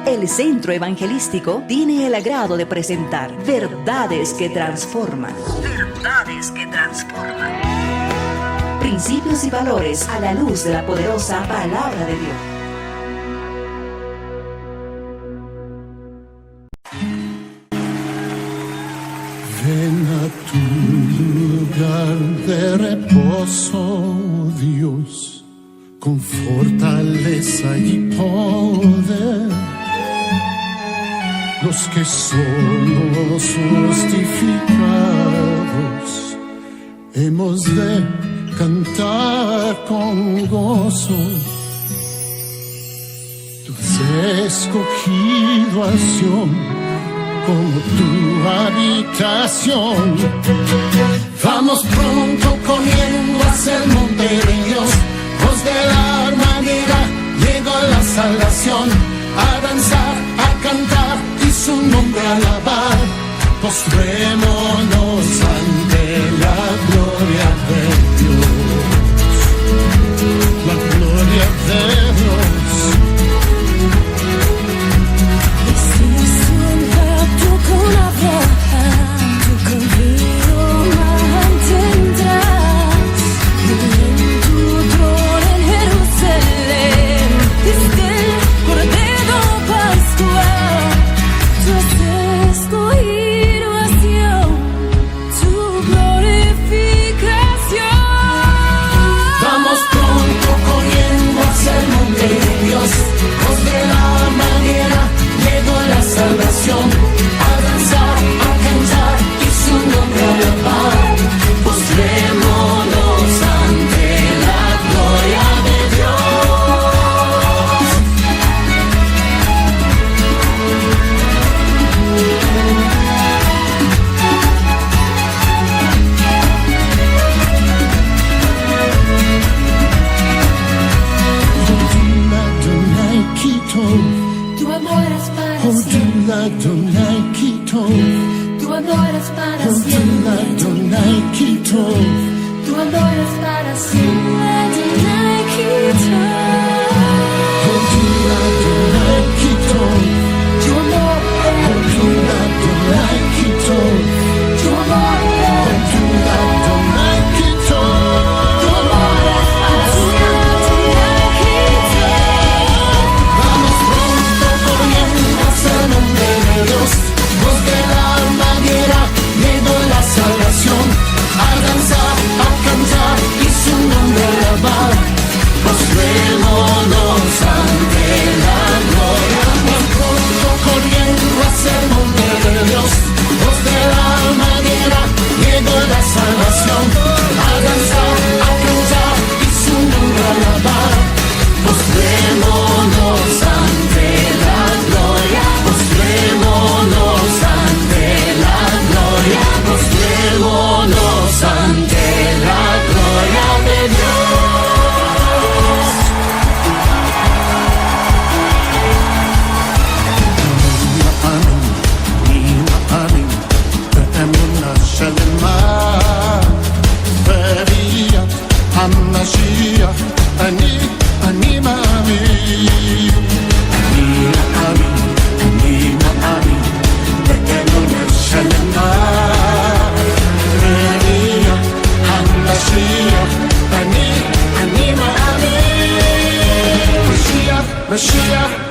El Centro Evangelístico tiene el agrado de presentar Verdades que Transforman. Verdades que Transforman. Principios y valores a la luz de la poderosa palabra de Dios. Ven a tu lugar de reposo, Dios, con fortaleza y poder. Los que somos justificados, hemos de cantar con gozo. Tú has escogido a Sión como tu habitación. Vamos pronto corriendo hacia el monte de Dios. Voz de la armadura, llegó la salvación. A danzar, a cantar y su nombre alabar. Postrémonos ante la gloria de Dios. La gloria de Dios. Con Abraham, tu conmigo mantendrás. Y en tu trono en Jerusalén, desde el Cordero Pascual, tú has escogido a Sión, tu glorificación. Vamos pronto corriendo hacia el monte de Dios. Voz de la mañana, llegó la salvación. Postrémonos ante la gloria de Dios. Tu amor es para siempre. Tu amor es para siempre. Tu amor es para She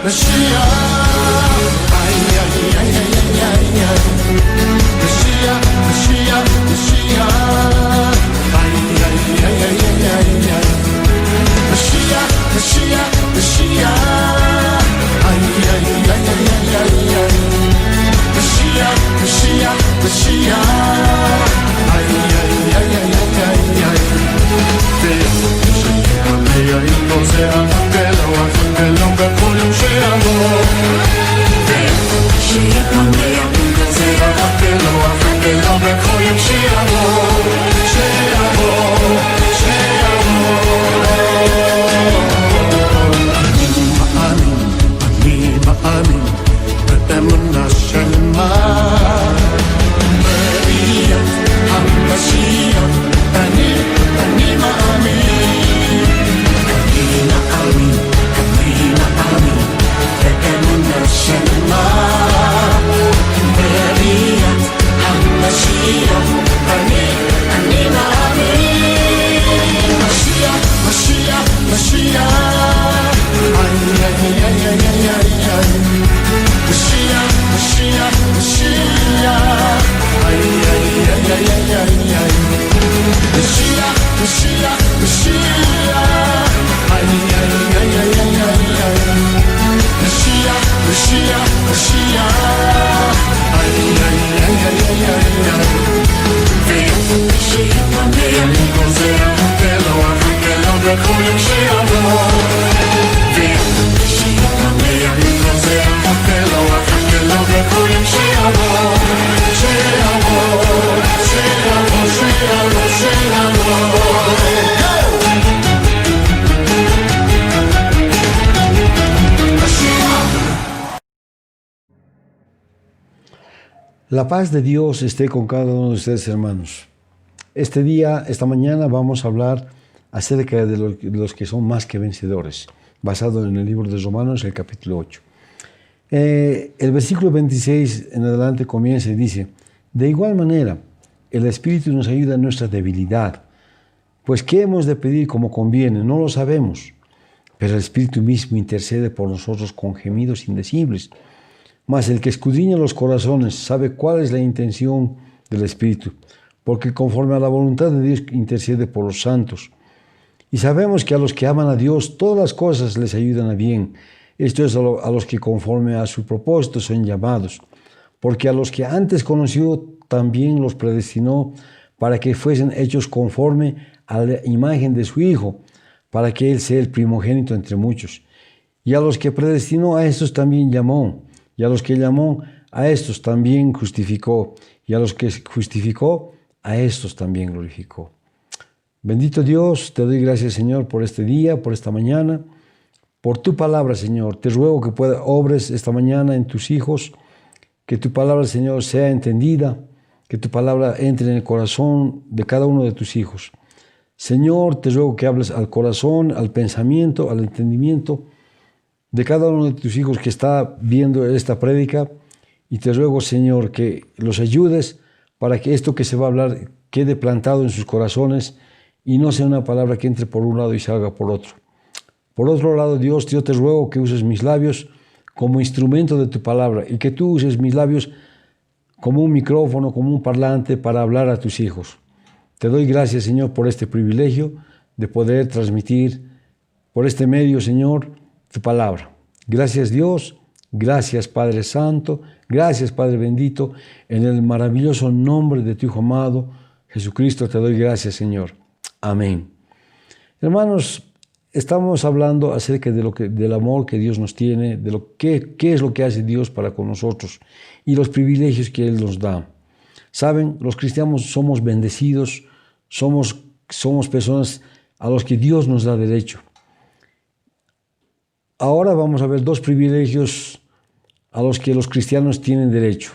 La paz de Dios esté con cada uno de ustedes, hermanos. Esta mañana vamos a hablar acerca de los que son más que vencedores, basado en el libro de Romanos, el capítulo 8. El versículo 26 en adelante comienza y dice: de igual manera, el Espíritu nos ayuda en nuestra debilidad, pues ¿qué hemos de pedir como conviene? No lo sabemos, pero el Espíritu mismo intercede por nosotros con gemidos indecibles. Mas el que escudriña los corazones sabe cuál es la intención del Espíritu, porque conforme a la voluntad de Dios intercede por los santos. Y sabemos que a los que aman a Dios todas las cosas les ayudan a bien. Esto es a los que conforme a su propósito son llamados. Porque a los que antes conoció también los predestinó para que fuesen hechos conforme a la imagen de su Hijo, para que Él sea el primogénito entre muchos. Y a los que predestinó, a estos también llamó. Y a los que llamó, a estos también justificó. Y a los que justificó, a estos también glorificó. Bendito Dios, te doy gracias, Señor, por este día, por esta mañana, por tu palabra, Señor. Te ruego que obres esta mañana en tus hijos, que tu palabra, Señor, sea entendida, que tu palabra entre en el corazón de cada uno de tus hijos. Señor, te ruego que hables al corazón, al pensamiento, al entendimiento de cada uno de tus hijos que está viendo esta prédica, y te ruego, Señor, que los ayudes para que esto que se va a hablar quede plantado en sus corazones y no sea una palabra que entre por un lado y salga por otro. Por otro lado, Dios, yo te ruego que uses mis labios como instrumento de tu palabra y que tú uses mis labios como un micrófono, como un parlante para hablar a tus hijos. Te doy gracias, Señor, por este privilegio de poder transmitir por este medio, Señor, tu palabra. Gracias, Dios. Gracias, Padre Santo. Gracias, Padre bendito. En el maravilloso nombre de tu Hijo amado, Jesucristo, te doy gracias, Señor. Amén. Hermanos, estamos hablando acerca de del amor que Dios nos tiene, de qué es lo que hace Dios para con nosotros y los privilegios que Él nos da. Saben, los cristianos somos bendecidos, somos personas a los que Dios nos da derecho. Ahora vamos a ver dos privilegios a los que los cristianos tienen derecho.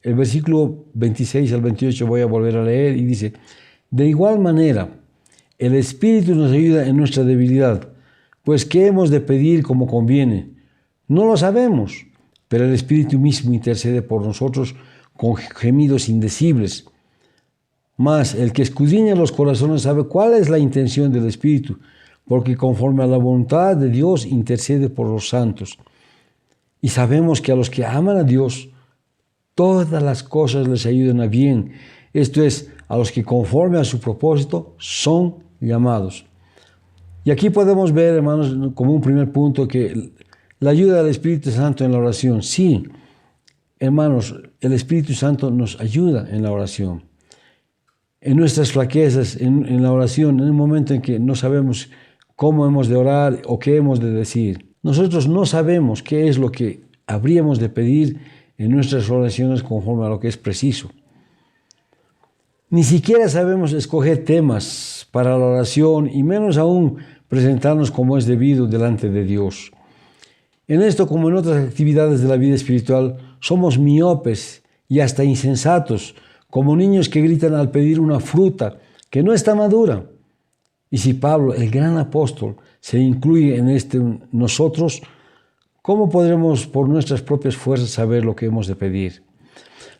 El versículo 26 al 28 voy a volver a leer y dice: de igual manera, el Espíritu nos ayuda en nuestra debilidad, pues ¿qué hemos de pedir como conviene? No lo sabemos, pero el Espíritu mismo intercede por nosotros con gemidos indecibles. Mas el que escudriña los corazones sabe cuál es la intención del Espíritu, porque conforme a la voluntad de Dios intercede por los santos. Y sabemos que a los que aman a Dios, todas las cosas les ayudan a bien. Esto es, a los que conforme a su propósito son llamados. Y aquí podemos ver, hermanos, como un primer punto, que la ayuda del Espíritu Santo en la oración. Sí, hermanos, el Espíritu Santo nos ayuda en la oración. En nuestras flaquezas, en la oración, en el momento en que no sabemos cómo hemos de orar o qué hemos de decir. Nosotros no sabemos qué es lo que habríamos de pedir en nuestras oraciones conforme a lo que es preciso. Ni siquiera sabemos escoger temas para la oración y menos aún presentarnos como es debido delante de Dios. En esto, como en otras actividades de la vida espiritual, somos miopes y hasta insensatos, como niños que gritan al pedir una fruta que no está madura. Y si Pablo, el gran apóstol, se incluye en nosotros, ¿cómo podremos por nuestras propias fuerzas saber lo que hemos de pedir?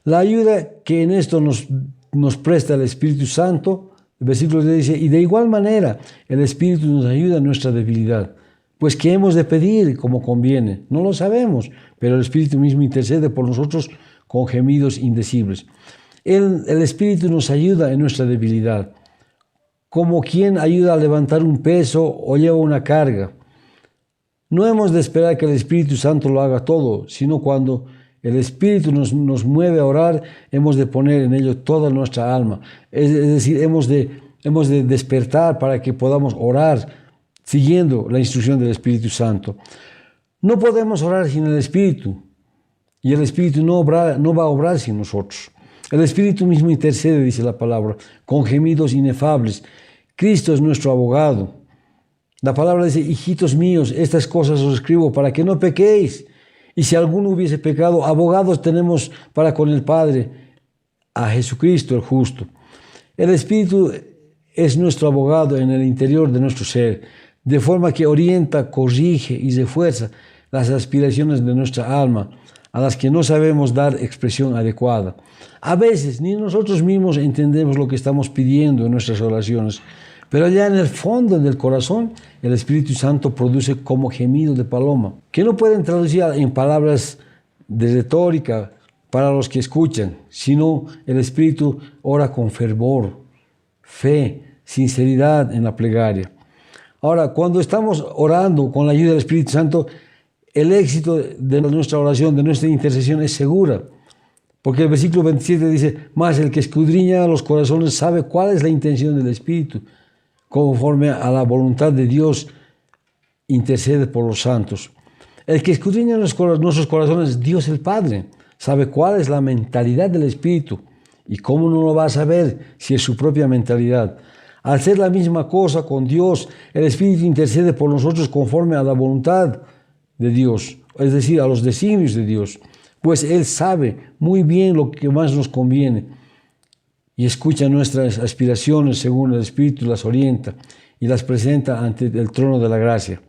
La ayuda que en esto nos presta el Espíritu Santo, el versículo dice: y de igual manera el Espíritu nos ayuda en nuestra debilidad. Pues ¿qué hemos de pedir como conviene? No lo sabemos, pero el Espíritu mismo intercede por nosotros con gemidos indecibles. El Espíritu nos ayuda en nuestra debilidad, como quien ayuda a levantar un peso o lleva una carga. No hemos de esperar que el Espíritu Santo lo haga todo, sino cuando el Espíritu nos mueve a orar, hemos de poner en ello toda nuestra alma. Es decir, hemos de despertar para que podamos orar siguiendo la instrucción del Espíritu Santo. No podemos orar sin el Espíritu, y el Espíritu no va a obrar sin nosotros. El Espíritu mismo intercede, dice la palabra, con gemidos inefables. Cristo es nuestro abogado. La palabra dice: hijitos míos, estas cosas os escribo para que no pequéis. Y si alguno hubiese pecado, abogados tenemos para con el Padre, a Jesucristo el justo. El Espíritu es nuestro abogado en el interior de nuestro ser, de forma que orienta, corrige y refuerza las aspiraciones de nuestra alma, a las que no sabemos dar expresión adecuada. A veces ni nosotros mismos entendemos lo que estamos pidiendo en nuestras oraciones, pero allá en el fondo del corazón, el Espíritu Santo produce como gemido de paloma, que no pueden traducir en palabras de retórica para los que escuchan, sino el Espíritu ora con fervor, fe, sinceridad en la plegaria. Ahora, cuando estamos orando con la ayuda del Espíritu Santo, el éxito de nuestra oración, de nuestra intercesión es segura. Porque el versículo 27 dice, mas el que escudriña los corazones sabe cuál es la intención del Espíritu, conforme a la voluntad de Dios, intercede por los santos. El que escudriña nuestros corazones, Dios el Padre, sabe cuál es la mentalidad del Espíritu. ¿Y cómo no lo va a saber si es su propia mentalidad? Al ser la misma cosa con Dios, el Espíritu intercede por nosotros conforme a la voluntad de Dios, es decir, a los designios de Dios, pues Él sabe muy bien lo que más nos conviene y escucha nuestras aspiraciones según el Espíritu las orienta y las presenta ante el trono de la gracia.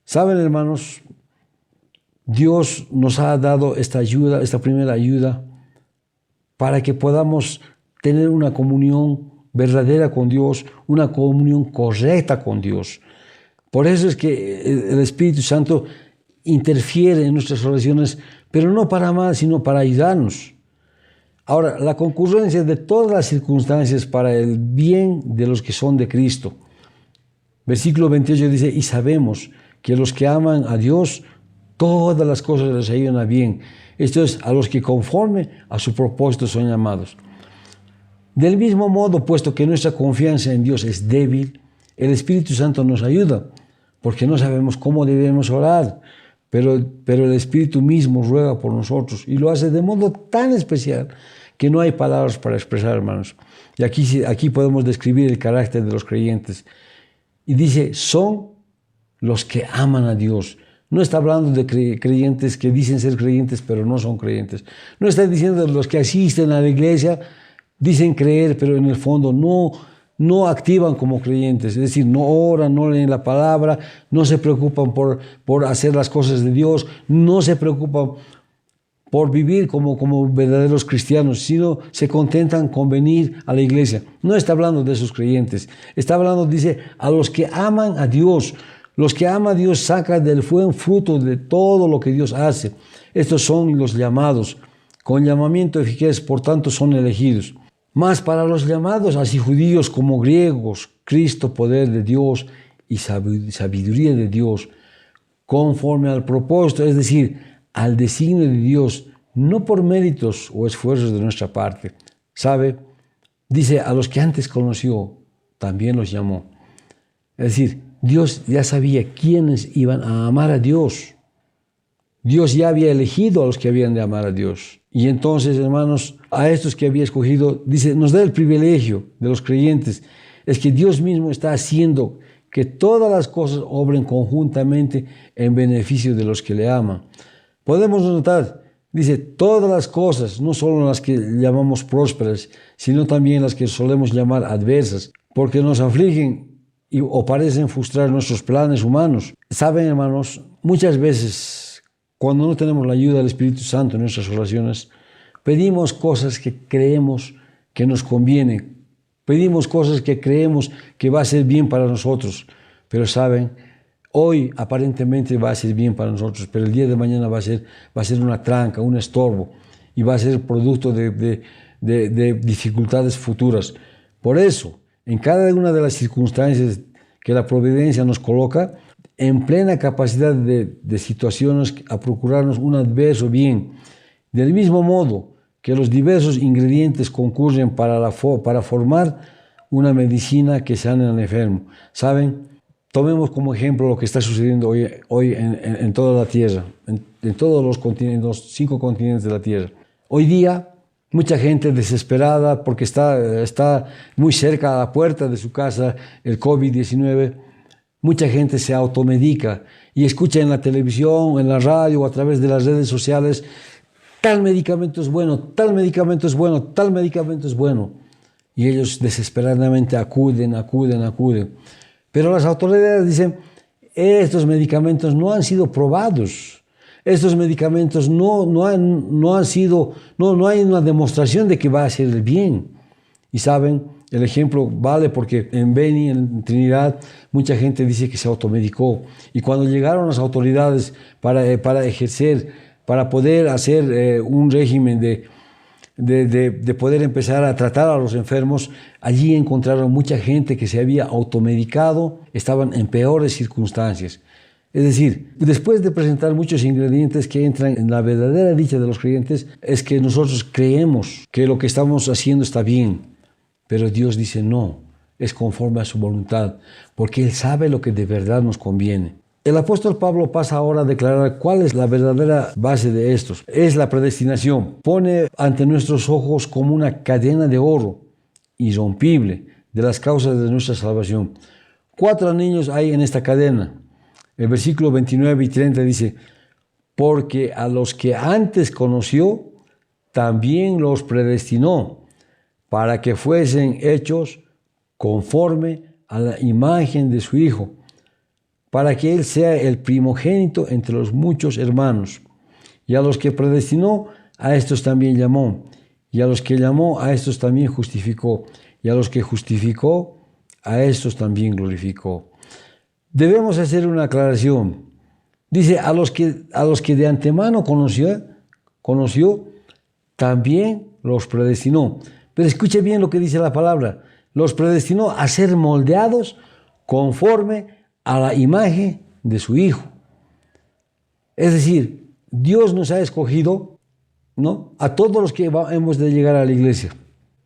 ¿Saben, hermanos? Dios nos ha dado esta ayuda, esta primera ayuda, para que podamos tener una comunión verdadera con Dios, una comunión correcta con Dios. Por eso es que el Espíritu Santo interfiere en nuestras oraciones, pero no para mal, sino para ayudarnos. Ahora, la concurrencia de todas las circunstancias para el bien de los que son de Cristo. Versículo 28 dice, y sabemos que los que aman a Dios, todas las cosas les ayudan a bien. Esto es, a los que conforme a su propósito son llamados. Del mismo modo, puesto que nuestra confianza en Dios es débil, el Espíritu Santo nos ayuda, porque no sabemos cómo debemos orar, pero el Espíritu mismo ruega por nosotros y lo hace de modo tan especial que no hay palabras para expresar, hermanos. Y aquí podemos describir el carácter de los creyentes. Y dice, son los que aman a Dios. No está hablando de creyentes que dicen ser creyentes, pero no son creyentes. No está diciendo de los que asisten a la iglesia, dicen creer, pero en el fondo no activan como creyentes, es decir, no oran, no leen la palabra, no se preocupan por hacer las cosas de Dios, no se preocupan por vivir como verdaderos cristianos, sino se contentan con venir a la iglesia. No está hablando de esos creyentes, está hablando, dice, a los que aman a Dios. Los que aman a Dios sacan del buen fruto de todo lo que Dios hace. Estos son los llamados, con llamamiento eficaz, por tanto son elegidos. Mas para los llamados, así judíos como griegos, Cristo, poder de Dios y sabiduría de Dios, conforme al propósito, es decir, al designio de Dios, no por méritos o esfuerzos de nuestra parte. ¿Sabe? Dice, a los que antes conoció, también los llamó. Es decir, Dios ya sabía quiénes iban a amar a Dios. Dios ya había elegido a los que habían de amar a Dios. Y entonces, hermanos, a estos que había escogido, dice, nos da el privilegio de los creyentes, es que Dios mismo está haciendo que todas las cosas obren conjuntamente en beneficio de los que le aman. Podemos notar, dice, todas las cosas, no solo las que llamamos prósperas, sino también las que solemos llamar adversas, porque nos afligen o parecen frustrar nuestros planes humanos. Saben, hermanos, muchas veces, cuando no tenemos la ayuda del Espíritu Santo en nuestras oraciones, pedimos cosas que creemos que nos convienen, pedimos cosas que creemos que va a ser bien para nosotros, pero saben, hoy aparentemente va a ser bien para nosotros, pero el día de mañana va a ser una tranca, un estorbo, y va a ser producto de dificultades futuras. Por eso, en cada una de las circunstancias que la providencia nos coloca, en plena capacidad de situaciones a procurarnos un adverso bien. Del mismo modo que los diversos ingredientes concurren para formar una medicina que sane al enfermo. ¿Saben? Tomemos como ejemplo lo que está sucediendo hoy en toda la Tierra, en todos los continentes, los 5 continentes de la Tierra. Hoy día, mucha gente desesperada porque está muy cerca a la puerta de su casa el COVID-19, Mucha gente se automedica y escucha en la televisión, en la radio o a través de las redes sociales, tal medicamento es bueno, tal medicamento es bueno, tal medicamento es bueno. Y ellos desesperadamente acuden. Pero las autoridades dicen, estos medicamentos no han sido probados. Estos medicamentos no hay una demostración de que va a hacer el bien. Y saben, el ejemplo vale porque en Beni, en Trinidad, mucha gente dice que se automedicó. Y cuando llegaron las autoridades para ejercer, para poder hacer un régimen de poder empezar a tratar a los enfermos, allí encontraron mucha gente que se había automedicado, estaban en peores circunstancias. Es decir, después de presentar muchos ingredientes que entran en la verdadera dicha de los creyentes, es que nosotros creemos que lo que estamos haciendo está bien, pero Dios dice no, es conforme a su voluntad, porque Él sabe lo que de verdad nos conviene. El apóstol Pablo pasa ahora a declarar cuál es la verdadera base de estos. Es la predestinación. Pone ante nuestros ojos como una cadena de oro irrompible de las causas de nuestra salvación. 4 anillos hay en esta cadena. El versículo 29 y 30 dice, porque a los que antes conoció, también los predestinó, para que fuesen hechos conforme a la imagen de su Hijo, para que Él sea el primogénito entre los muchos hermanos. Y a los que predestinó, a estos también llamó. Y a los que llamó, a estos también justificó. Y a los que justificó, a estos también glorificó. Debemos hacer una aclaración. Dice, a los que de antemano conoció, también los predestinó. Pero escuche bien lo que dice la palabra. Los predestinó a ser moldeados conforme a la imagen de su Hijo. Es decir, Dios nos ha escogido, ¿no?, a todos los que hemos de llegar a la iglesia.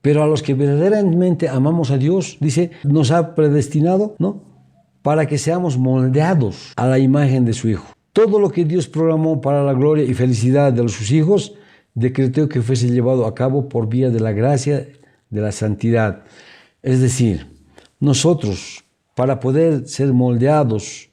Pero a los que verdaderamente amamos a Dios, dice, nos ha predestinado, ¿no?, para que seamos moldeados a la imagen de su Hijo. Todo lo que Dios programó para la gloria y felicidad de sus hijos, decretó que fuese llevado a cabo por vía de la gracia, de la santidad. Es decir, nosotros, para poder ser moldeados,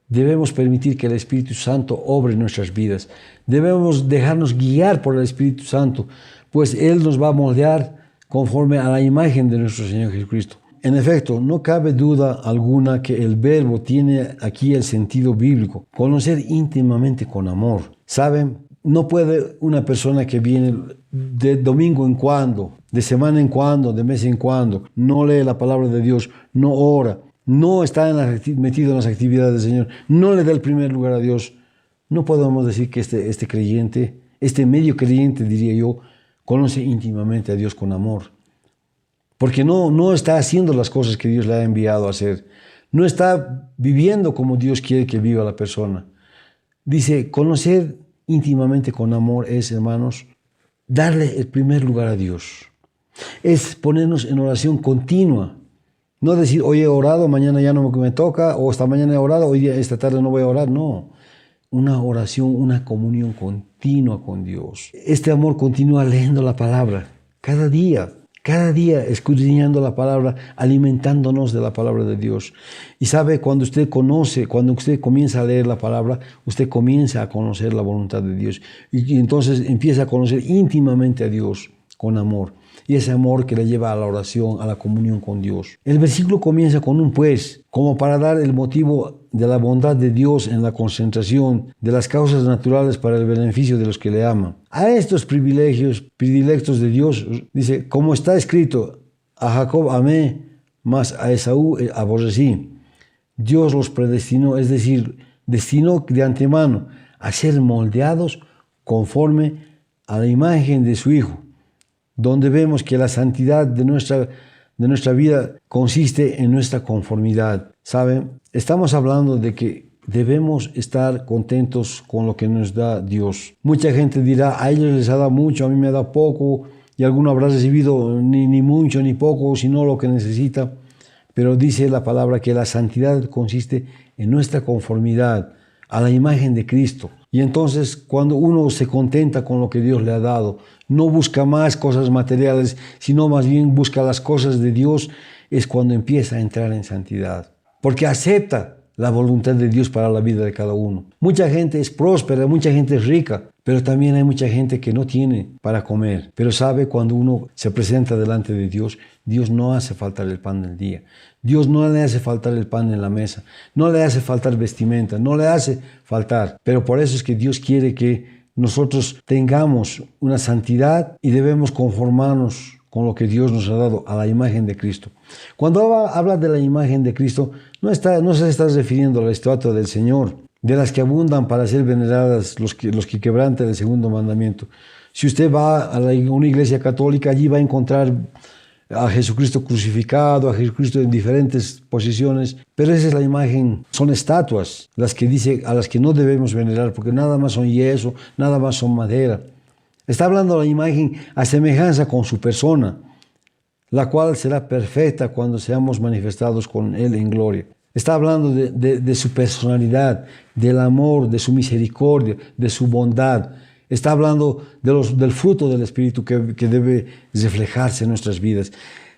debemos permitir que el Espíritu Santo obre en nuestras vidas. Debemos dejarnos guiar por el Espíritu Santo, pues Él nos va a moldear conforme a la imagen de nuestro Señor Jesucristo. En efecto, no cabe duda alguna que el verbo tiene aquí el sentido bíblico, conocer íntimamente con amor. ¿Saben? No puede una persona que viene de domingo en cuando, de semana en cuando, de mes en cuando, no lee la palabra de Dios, no ora, no está metido en las actividades del Señor, no le da el primer lugar a Dios. No podemos decir que este creyente, este medio creyente, diría yo, conoce íntimamente a Dios con amor. Porque no está haciendo las cosas que Dios le ha enviado a hacer. No está viviendo como Dios quiere que viva la persona. Dice, conocer íntimamente con amor es, hermanos, darle el primer lugar a Dios. Es ponernos en oración continua. No decir, hoy he orado, mañana ya no me toca, o esta mañana he orado, esta tarde no voy a orar. No, una oración, una comunión continua con Dios. Este amor continúa leyendo la palabra cada día escudriñando la palabra, alimentándonos de la palabra de Dios. Y sabe, cuando usted comienza a leer la palabra, usted comienza a conocer la voluntad de Dios. Y entonces empieza a conocer íntimamente a Dios con amor. Y ese amor que le lleva a la oración, a la comunión con Dios. El versículo comienza con un pues, como para dar el motivo de la bondad de Dios en la concentración de las causas naturales para el beneficio de los que le aman. A estos predilectos de Dios, dice, como está escrito, a Jacob amé, mas a Esaú aborrecí. Dios los predestinó, es decir, destinó de antemano a ser moldeados conforme a la imagen de su Hijo, donde vemos que la santidad de nuestra vida consiste en nuestra conformidad. ¿Saben? Estamos hablando de que debemos estar contentos con lo que nos da Dios. Mucha gente dirá, a ellos les ha dado mucho, a mí me ha dado poco, y alguno habrá recibido ni mucho ni poco, sino lo que necesita. Pero dice la palabra que la santidad consiste en nuestra conformidad a la imagen de Cristo. Y entonces, cuando uno se contenta con lo que Dios le ha dado, no busca más cosas materiales, sino más bien busca las cosas de Dios, es cuando empieza a entrar en santidad. Porque acepta la voluntad de Dios para la vida de cada uno. Mucha gente es próspera, mucha gente es rica, pero también hay mucha gente que no tiene para comer. Pero sabe, cuando uno se presenta delante de Dios, Dios no hace faltar el pan del día. Dios no le hace faltar el pan en la mesa. No le hace faltar vestimenta. No le hace faltar. Pero por eso es que Dios quiere que nosotros tengamos una santidad y debemos conformarnos con lo que Dios nos ha dado a la imagen de Cristo. Cuando habla de la imagen de Cristo, no se está refiriendo a la estatua del Señor, de las que abundan para ser veneradas los que quebrantan el segundo mandamiento. Si usted va a una iglesia católica, allí va a encontrar a Jesucristo crucificado, a Jesucristo en diferentes posiciones, pero esa es la imagen, son estatuas las que dice a las que no debemos venerar, porque nada más son yeso, nada más son madera. Está hablando de la imagen a semejanza con su persona, la cual será perfecta cuando seamos manifestados con Él en gloria. Está hablando de su personalidad, del amor, de su misericordia, de su bondad. Está hablando del fruto del Espíritu que debe reflejarse en nuestras vidas.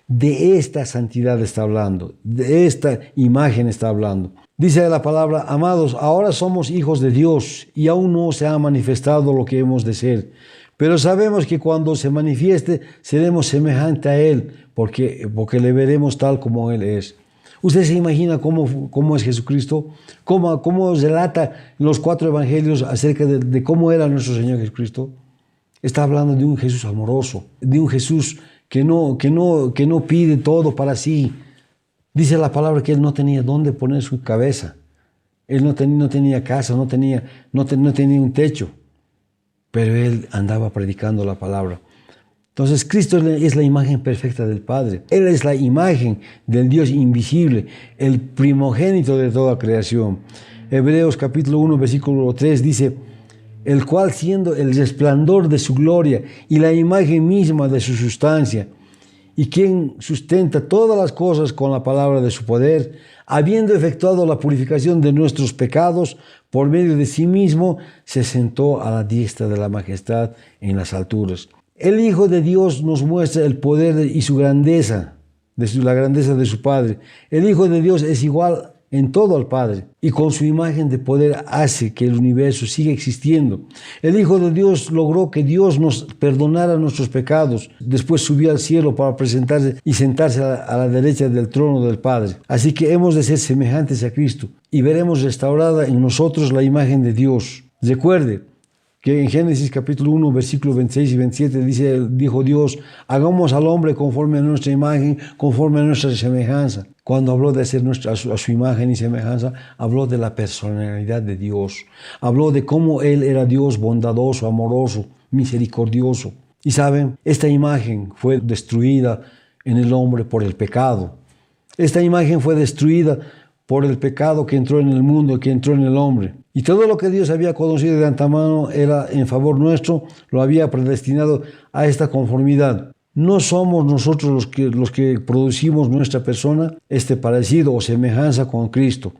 De esta santidad está hablando, de esta imagen está hablando. Dice la palabra: amados, ahora somos hijos de Dios y aún no se ha manifestado lo que hemos de ser. Pero sabemos que cuando se manifieste seremos semejantes a Él, porque le veremos tal como Él es. ¿Usted se imagina cómo es Jesucristo? ¿Cómo relata en los 4 evangelios acerca de cómo era nuestro Señor Jesucristo? Está hablando de un Jesús amoroso, de un Jesús que no pide todo para sí. Dice la palabra que Él no tenía dónde poner su cabeza. Él no tenía casa, no tenía un techo. Pero Él andaba predicando la palabra. Entonces Cristo es la imagen perfecta del Padre. Él es la imagen del Dios invisible, el primogénito de toda creación. Hebreos capítulo 1, versículo 3 dice: el cual, siendo el resplandor de su gloria y la imagen misma de su sustancia, y quien sustenta todas las cosas con la palabra de su poder, habiendo efectuado la purificación de nuestros pecados, por medio de sí mismo, se sentó a la diestra de la majestad en las alturas. El Hijo de Dios nos muestra el poder y su grandeza, la grandeza de su Padre. El Hijo de Dios es igual en todo al Padre, y con su imagen de poder hace que el universo siga existiendo. El Hijo de Dios logró que Dios nos perdonara nuestros pecados, después subió al cielo para presentarse y sentarse a la derecha del trono del Padre. Así que hemos de ser semejantes a Cristo y veremos restaurada en nosotros la imagen de Dios. Recuerde que en Génesis capítulo 1, versículos 26 y 27 dijo Dios: hagamos al hombre conforme a nuestra imagen, conforme a nuestra semejanza. Cuando habló de hacer a su imagen y semejanza, habló de la personalidad de Dios. Habló de cómo Él era Dios bondadoso, amoroso, misericordioso. Y saben, esta imagen fue destruida en el hombre por el pecado. Esta imagen fue destruida por el pecado que entró en el mundo, que entró en el hombre. Y todo lo que Dios había conocido de antemano era en favor nuestro, lo había predestinado a esta conformidad. No somos nosotros los que producimos nuestra persona, este parecido o semejanza con Cristo,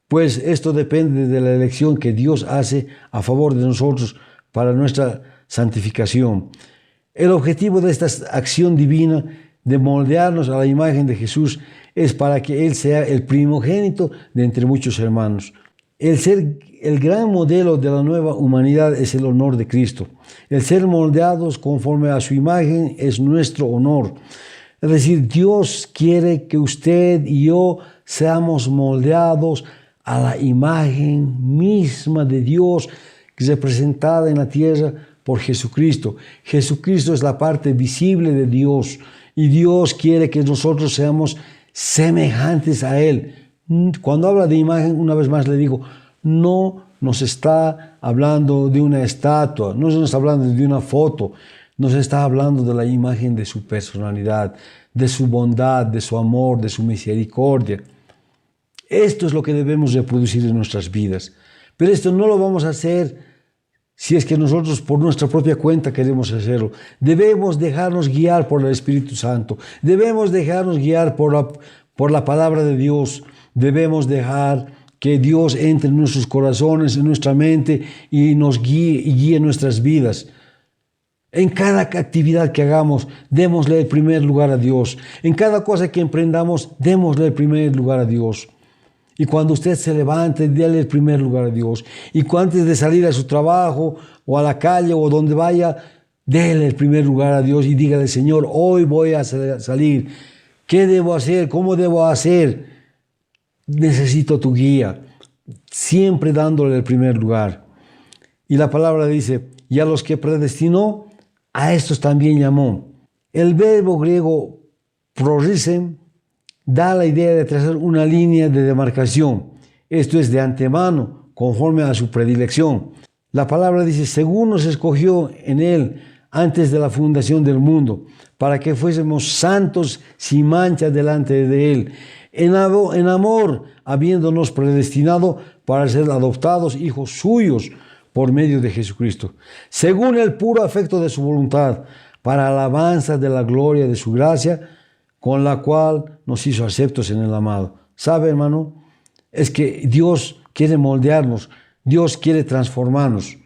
pues esto depende de la elección que Dios hace a favor de nosotros para nuestra santificación. El objetivo de esta acción divina de moldearnos a la imagen de Jesús es para que Él sea el primogénito de entre muchos hermanos. El ser el gran modelo de la nueva humanidad es el honor de Cristo. El ser moldeados conforme a su imagen es nuestro honor. Es decir, Dios quiere que usted y yo seamos moldeados a la imagen misma de Dios representada en la tierra por Jesucristo. Jesucristo es la parte visible de Dios y Dios quiere que nosotros seamos semejantes a Él. Cuando habla de imagen, una vez más le digo, no nos está hablando de una estatua, no nos está hablando de una foto, nos está hablando de la imagen de su personalidad, de su bondad, de su amor, de su misericordia. Esto es lo que debemos reproducir en nuestras vidas. Pero esto no lo vamos a hacer si es que nosotros por nuestra propia cuenta queremos hacerlo. Debemos dejarnos guiar por el Espíritu Santo. Debemos dejarnos guiar por la palabra de Dios. Debemos dejar que Dios entre en nuestros corazones, en nuestra mente y nos guíe y guíe nuestras vidas. En cada actividad que hagamos, démosle el primer lugar a Dios. En cada cosa que emprendamos, démosle el primer lugar a Dios. Y cuando usted se levante, déle el primer lugar a Dios. Y antes de salir a su trabajo o a la calle o donde vaya, déle el primer lugar a Dios y dígale, Señor, hoy voy a salir. ¿Qué debo hacer? ¿Cómo debo hacer? Necesito tu guía. Siempre dándole el primer lugar. Y la palabra dice, y a los que predestinó, a estos también llamó. El verbo griego prorisen da la idea de trazar una línea de demarcación. Esto es de antemano, conforme a su predilección. La palabra dice, según nos escogió en Él antes de la fundación del mundo, para que fuésemos santos sin mancha delante de Él, en amor, habiéndonos predestinado para ser adoptados hijos suyos por medio de Jesucristo, según el puro afecto de su voluntad, para alabanza de la gloria de su gracia, con la cual nos hizo aceptos en el amado. ¿Sabe, hermano? Es que Dios quiere moldearnos, Dios quiere transformarnos.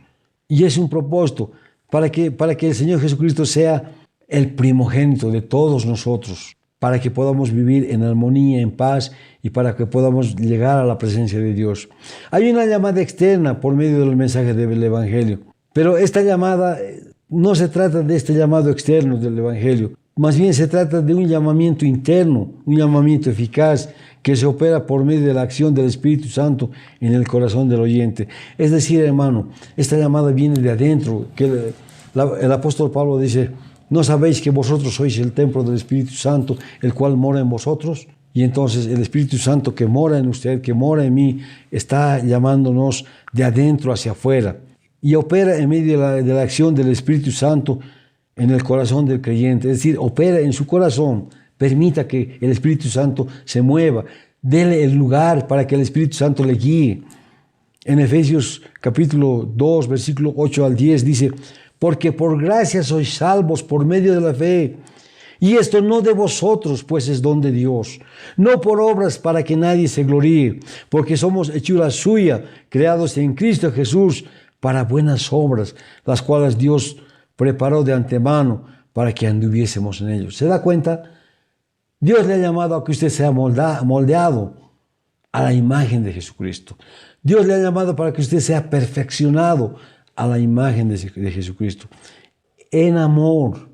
Y es un propósito para que el Señor Jesucristo sea el primogénito de todos nosotros, para que podamos vivir en armonía, en paz y para que podamos llegar a la presencia de Dios. Hay una llamada externa por medio del mensaje del Evangelio, pero esta llamada no se trata de este llamado externo del Evangelio. Más bien se trata de un llamamiento interno, un llamamiento eficaz que se opera por medio de la acción del Espíritu Santo en el corazón del oyente. Es decir, hermano, esta llamada viene de adentro, que el apóstol Pablo dice, ¿no sabéis que vosotros sois el templo del Espíritu Santo, el cual mora en vosotros? Y entonces el Espíritu Santo que mora en usted, que mora en mí, está llamándonos de adentro hacia afuera. Y opera en medio de la acción del Espíritu Santo en el corazón del creyente, es decir, opera en su corazón, permita que el Espíritu Santo se mueva, dele el lugar para que el Espíritu Santo le guíe. En Efesios capítulo 2, versículo 8 al 10 dice, porque por gracia sois salvos por medio de la fe, y esto no de vosotros, pues es don de Dios, no por obras para que nadie se gloríe, porque somos hechura suya, creados en Cristo Jesús, para buenas obras, las cuales Dios preparó de antemano para que anduviésemos en ellos. ¿Se da cuenta? Dios le ha llamado a que usted sea moldeado a la imagen de Jesucristo. Dios le ha llamado para que usted sea perfeccionado a la imagen de Jesucristo. En amor,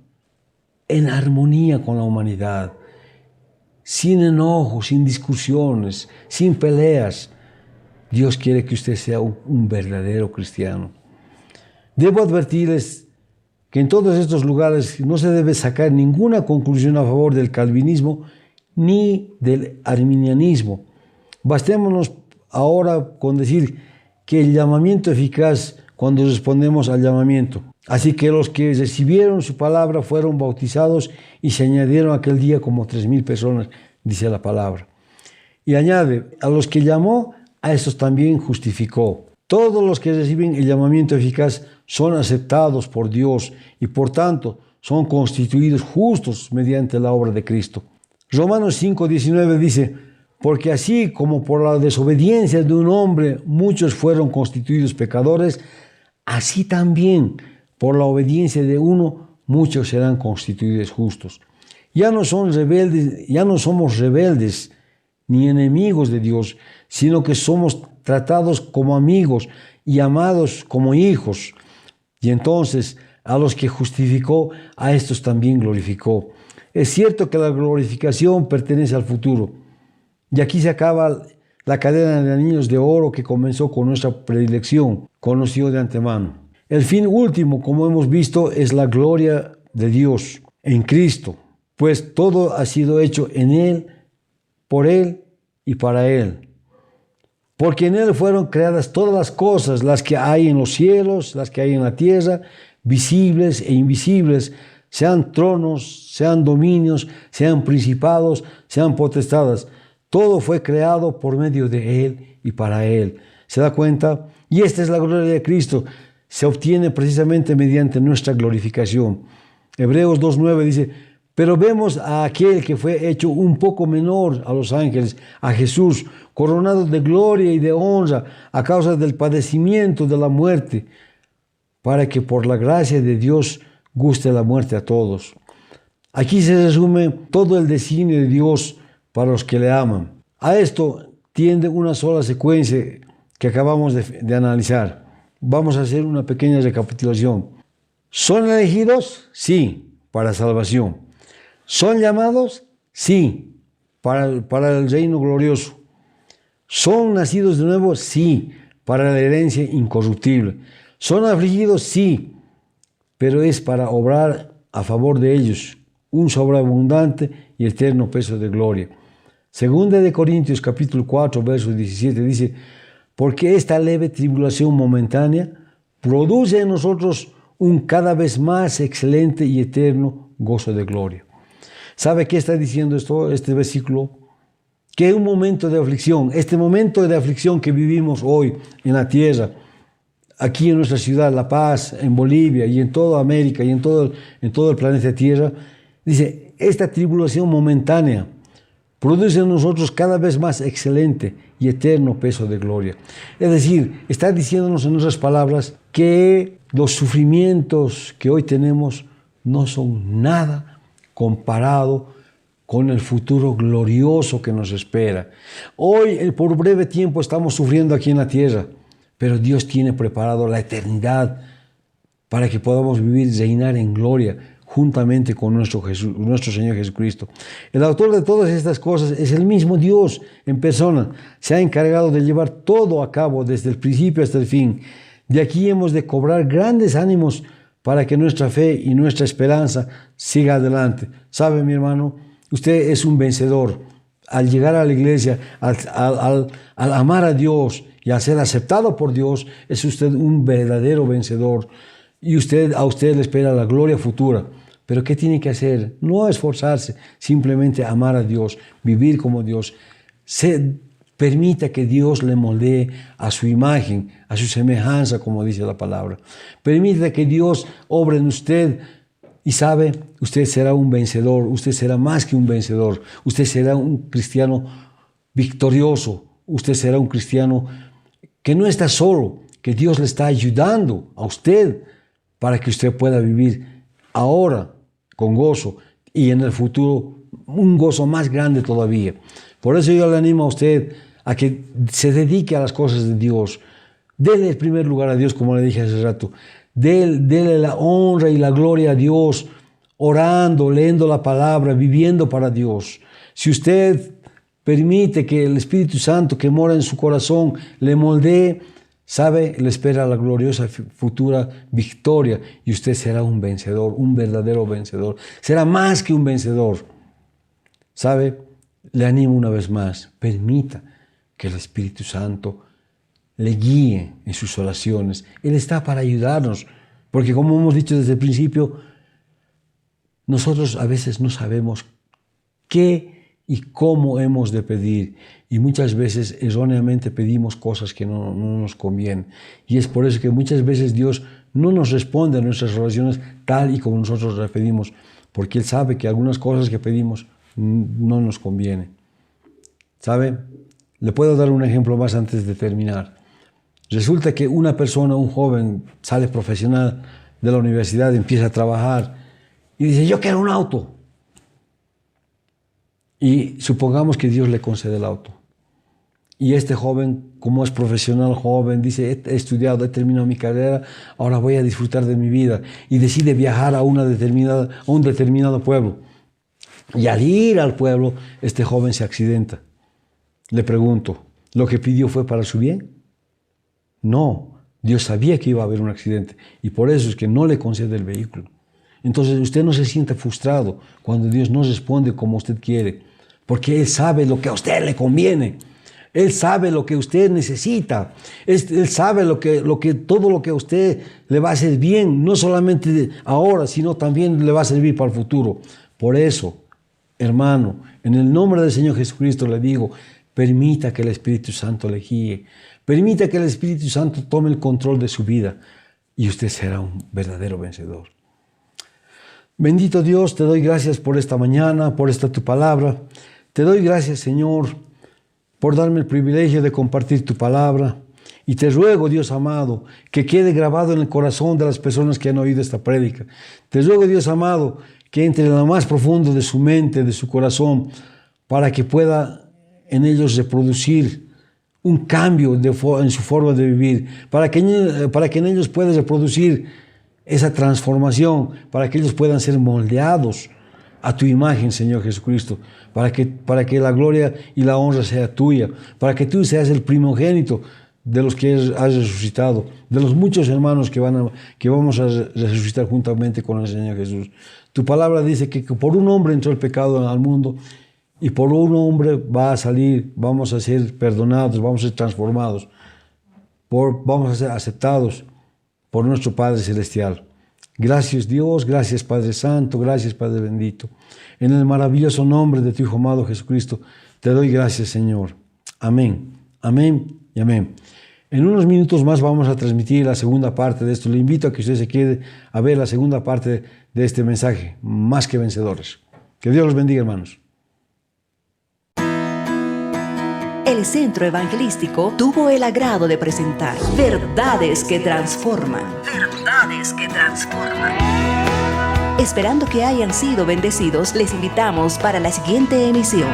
en armonía con la humanidad, sin enojo, sin discusiones, sin peleas. Dios quiere que usted sea un verdadero cristiano. Debo advertirles que en todos estos lugares no se debe sacar ninguna conclusión a favor del calvinismo ni del arminianismo. Bastémonos ahora con decir que el llamamiento eficaz cuando respondemos al llamamiento. Así que los que recibieron su palabra fueron bautizados y se añadieron aquel día como 3,000 personas, dice la palabra. Y añade, a los que llamó, a estos también justificó. Todos los que reciben el llamamiento eficaz son aceptados por Dios y por tanto son constituidos justos mediante la obra de Cristo. Romanos 5:19 dice, porque así como por la desobediencia de un hombre muchos fueron constituidos pecadores, así también por la obediencia de uno muchos serán constituidos justos. Ya no somos rebeldes ni enemigos de Dios, sino que somos tratados como amigos y amados como hijos. Y entonces a los que justificó, a estos también glorificó. Es cierto que la glorificación pertenece al futuro. Y aquí se acaba la cadena de anillos de oro que comenzó con nuestra predilección, conoció de antemano. El fin último, como hemos visto, es la gloria de Dios en Cristo, pues todo ha sido hecho en Él, por Él y para Él. Porque en Él fueron creadas todas las cosas, las que hay en los cielos, las que hay en la tierra, visibles e invisibles, sean tronos, sean dominios, sean principados, sean potestades. Todo fue creado por medio de Él y para Él. ¿Se da cuenta? Y esta es la gloria de Cristo. Se obtiene precisamente mediante nuestra glorificación. Hebreos 2:9 dice, pero vemos a aquel que fue hecho un poco menor a los ángeles, a Jesús, coronado de gloria y de honra a causa del padecimiento de la muerte, para que por la gracia de Dios guste la muerte a todos. Aquí se resume todo el designio de Dios para los que le aman. A esto tiene una sola secuencia que acabamos de analizar. Vamos a hacer una pequeña recapitulación. ¿Son elegidos? Sí, para salvación. ¿Son llamados? Sí, para el reino glorioso. ¿Son nacidos de nuevo? Sí, para la herencia incorruptible. ¿Son afligidos? Sí, pero es para obrar a favor de ellos un sobreabundante y eterno peso de gloria. Segunda de Corintios capítulo 4, verso 17 dice, porque esta leve tribulación momentánea produce en nosotros un cada vez más excelente y eterno gozo de gloria. ¿Sabe qué está diciendo este versículo? Que un momento de aflicción, este momento de aflicción que vivimos hoy en la tierra, aquí en nuestra ciudad, La Paz, en Bolivia y en toda América y en todo el planeta Tierra, dice, esta tribulación momentánea produce en nosotros cada vez más excelente y eterno peso de gloria. Es decir, está diciéndonos en otras palabras que los sufrimientos que hoy tenemos no son nada comparado con el futuro glorioso que nos espera. Hoy, por breve tiempo, estamos sufriendo aquí en la tierra, pero Dios tiene preparado la eternidad para que podamos vivir y reinar en gloria juntamente con nuestro Señor Jesucristo. El autor de todas estas cosas es el mismo Dios en persona. Se ha encargado de llevar todo a cabo desde el principio hasta el fin. De aquí hemos de cobrar grandes ánimos para que nuestra fe y nuestra esperanza siga adelante. ¿Sabe, mi hermano? Usted es un vencedor. Al llegar a la iglesia, al amar a Dios y al ser aceptado por Dios, es usted un verdadero vencedor. Y a usted le espera la gloria futura. Pero ¿qué tiene que hacer? No esforzarse, simplemente amar a Dios, vivir como Dios. Permita que Dios le moldee a su imagen, a su semejanza, como dice la palabra. Permita que Dios obre en usted y sabe, usted será un vencedor, usted será más que un vencedor, usted será un cristiano victorioso, usted será un cristiano que no está solo, que Dios le está ayudando a usted para que usted pueda vivir ahora con gozo y en el futuro un gozo más grande todavía. Por eso yo le animo a usted a que se dedique a las cosas de Dios. Dele el primer lugar a Dios, como le dije hace rato. Dele la honra y la gloria a Dios, orando, leyendo la palabra, viviendo para Dios. Si usted permite que el Espíritu Santo que mora en su corazón le moldee, sabe, le espera la gloriosa futura victoria y usted será un vencedor, un verdadero vencedor. Será más que un vencedor. ¿Sabe? Le animo una vez más, permita que el Espíritu Santo le guíe en sus oraciones. Él está para ayudarnos, porque como hemos dicho desde el principio, nosotros a veces no sabemos qué y cómo hemos de pedir, y muchas veces erróneamente pedimos cosas que no nos convienen. Y es por eso que muchas veces Dios no nos responde a nuestras oraciones tal y como nosotros las pedimos, porque Él sabe que algunas cosas que pedimos no nos convienen. ¿Sabe? Le puedo dar un ejemplo más antes de terminar. Resulta que una persona, un joven, sale profesional de la universidad, empieza a trabajar y dice, yo quiero un auto. Y supongamos que Dios le concede el auto. Y este joven, como es profesional joven, dice, he estudiado, he terminado mi carrera, ahora voy a disfrutar de mi vida. Y decide viajar a un determinado pueblo. Y al ir al pueblo, este joven se accidenta. Le pregunto, ¿lo que pidió fue para su bien? No, Dios sabía que iba a haber un accidente y por eso es que no le concede el vehículo. Entonces usted no se sienta frustrado cuando Dios no responde como usted quiere, porque Él sabe lo que a usted le conviene. Él sabe lo que usted necesita. Él sabe todo lo que a usted le va a hacer bien, no solamente ahora, sino también le va a servir para el futuro. Por eso, hermano, en el nombre del Señor Jesucristo le digo, permita que el Espíritu Santo le guíe. Permita que el Espíritu Santo tome el control de su vida y usted será un verdadero vencedor. Bendito Dios, te doy gracias por esta mañana, por esta tu palabra. Te doy gracias, Señor, por darme el privilegio de compartir tu palabra. Y te ruego, Dios amado, que quede grabado en el corazón de las personas que han oído esta prédica. Te ruego, Dios amado, que entre en lo más profundo de su mente, de su corazón, para que pueda en ellos reproducir un cambio en su forma de vivir, para que en ellos puedas reproducir esa transformación, para que ellos puedan ser moldeados a tu imagen, Señor Jesucristo, para que la gloria y la honra sea tuya, para que tú seas el primogénito de los que has resucitado, de los muchos hermanos que vamos a resucitar juntamente con el Señor Jesús. Tu palabra dice que por un hombre entró el pecado al mundo, y por un hombre va a salir, vamos a ser perdonados, vamos a ser transformados, vamos a ser aceptados por nuestro Padre Celestial. Gracias Dios, gracias Padre Santo, gracias Padre bendito. En el maravilloso nombre de tu Hijo amado Jesucristo, te doy gracias, Señor. Amén, amén y amén. En unos minutos más vamos a transmitir la segunda parte de esto. Le invito a que usted se quede a ver la segunda parte de este mensaje, Más que Vencedores. Que Dios los bendiga, hermanos. El Centro Evangelístico tuvo el agrado de presentar Verdades que Transforman. Verdades que Transforman. Esperando que hayan sido bendecidos, les invitamos para la siguiente emisión.